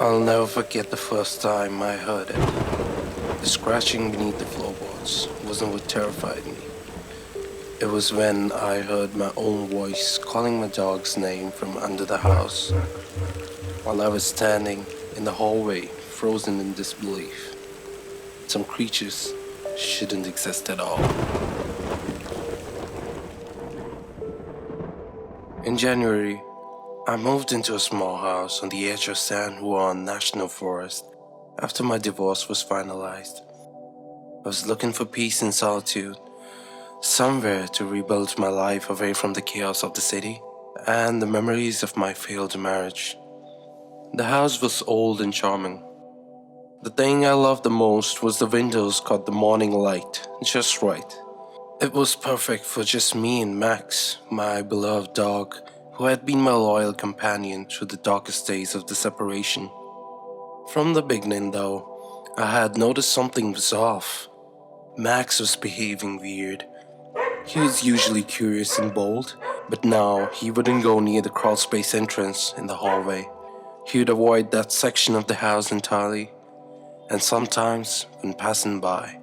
I'll never forget the first time I heard it. The scratching beneath the floorboards wasn't what terrified me. It was when I heard my own voice calling my dog's name from under the house, while I was standing in the hallway, frozen in disbelief. Some creatures shouldn't exist at all. In January, I moved into a small house on the edge of San Juan National Forest after my divorce was finalized. I was looking for peace and solitude, somewhere to rebuild my life away from the chaos of the city and the memories of my failed marriage. The house was old and charming. The thing I loved the most was the windows caught the morning light just right. It was perfect for just me and Max, my beloved dog, who had been my loyal companion through the darkest days of the separation. From the beginning, though, I had noticed something was off. Max was behaving weird. He was usually curious and bold, but now he wouldn't go near the crawlspace entrance in the hallway. He would avoid that section of the house entirely, and sometimes, when passing by,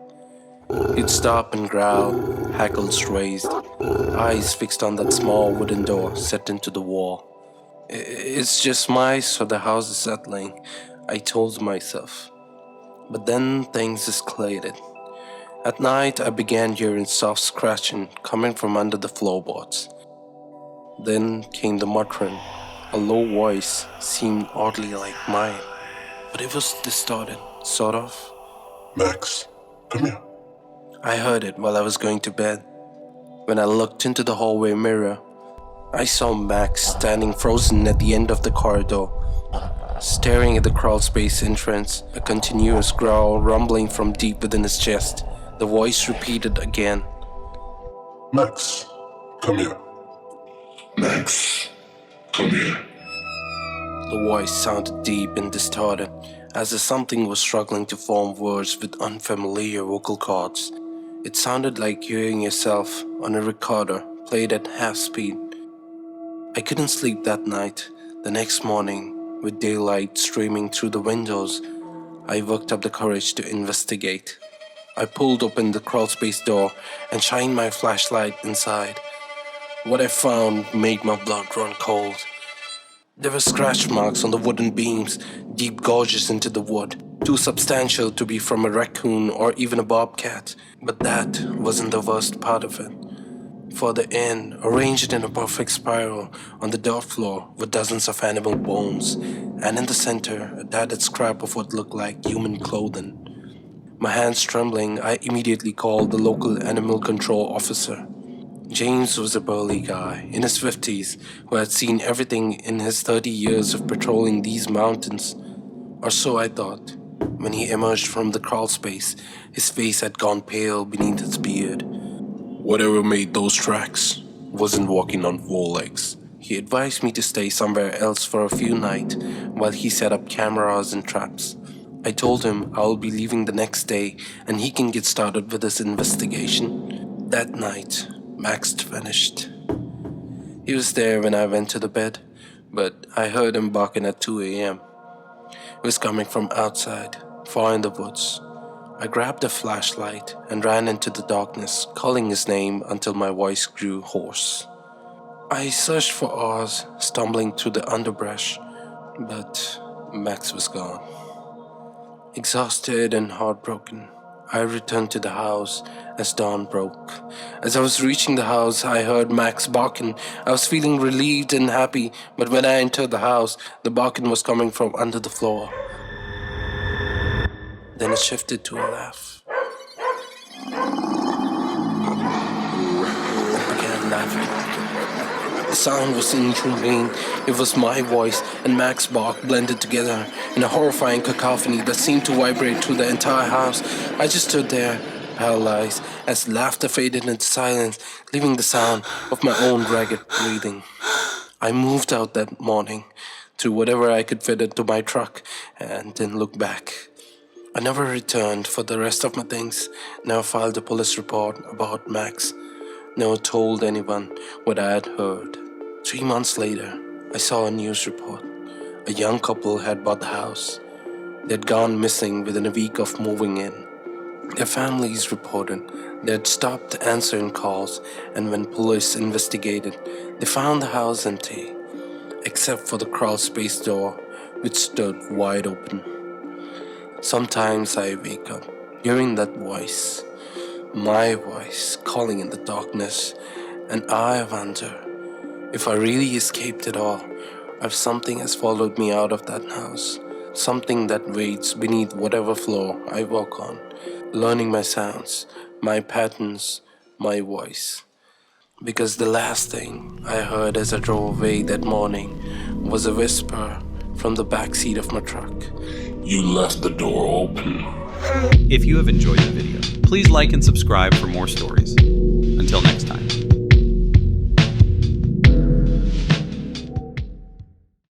he'd stop and growl, hackles raised, eyes fixed on that small wooden door set into the wall. It's just mice or the house is settling, I told myself. But then things escalated. At night, I began hearing soft scratching coming from under the floorboards. Then came the muttering. A low voice seemed oddly like mine, but it was distorted, sort of. Max, come here. I heard it while I was going to bed. When I looked into the hallway mirror, I saw Max standing frozen at the end of the corridor, staring at the crawlspace entrance, a continuous growl rumbling from deep within his chest. The voice repeated again. Max, come here. Max, come here. The voice sounded deep and distorted, as if something was struggling to form words with unfamiliar vocal cords. It sounded like hearing yourself on a recorder played at half speed. I couldn't sleep that night. The next morning, with daylight streaming through the windows, I worked up the courage to investigate. I pulled open the crawlspace door and shined my flashlight inside. What I found made my blood run cold. There were scratch marks on the wooden beams, deep gorges into the wood, too substantial to be from a raccoon or even a bobcat. But that wasn't the worst part of it. Further in, arranged in a perfect spiral on the dirt floor, were dozens of animal bones, and in the center, a tattered scrap of what looked like human clothing. My hands trembling, I immediately called the local animal control officer. James was a burly guy, in his 50s, who had seen everything in his 30 years of patrolling these mountains. Or so I thought. When he emerged from the crawlspace, his face had gone pale beneath his beard. Whatever made those tracks wasn't walking on four legs. He advised me to stay somewhere else for a few nights while he set up cameras and traps. I told him I'll be leaving the next day and he can get started with his investigation. That night, Max vanished. He was there when I went to the bed, but I heard him barking at 2 a.m. It was coming from outside, far in the woods. I grabbed a flashlight and ran into the darkness, calling his name until my voice grew hoarse. I searched for hours, stumbling through the underbrush, but Max was gone. Exhausted and heartbroken, I returned to the house as dawn broke. As I was reaching the house, I heard Max barking. I was feeling relieved and happy, but when I entered the house, the barking was coming from under the floor. Then it shifted to a laugh. I began laughing. The sound was inhumane. It was my voice and Max's bark blended together in a horrifying cacophony that seemed to vibrate through the entire house. I just stood there, paralyzed, as laughter faded into silence, leaving the sound of my own ragged breathing. I moved out that morning, threw whatever I could fit into my truck, and didn't look back. I never returned for the rest of my things, never filed a police report about Max, never told anyone what I had heard. 3 months later, I saw a news report. A young couple had bought the house. They'd gone missing within a week of moving in. Their families reported they had stopped answering calls, and when police investigated, they found the house empty, except for the crawl space door, which stood wide open. Sometimes I wake up, hearing that voice, my voice, calling in the darkness, and I wonder if I really escaped it all, or if something has followed me out of that house, something that waits beneath whatever floor I walk on, learning my sounds, my patterns, my voice. Because the last thing I heard as I drove away that morning was a whisper from the backseat of my truck. You left the door open. If you have enjoyed the video, please like and subscribe for more stories. Until next time.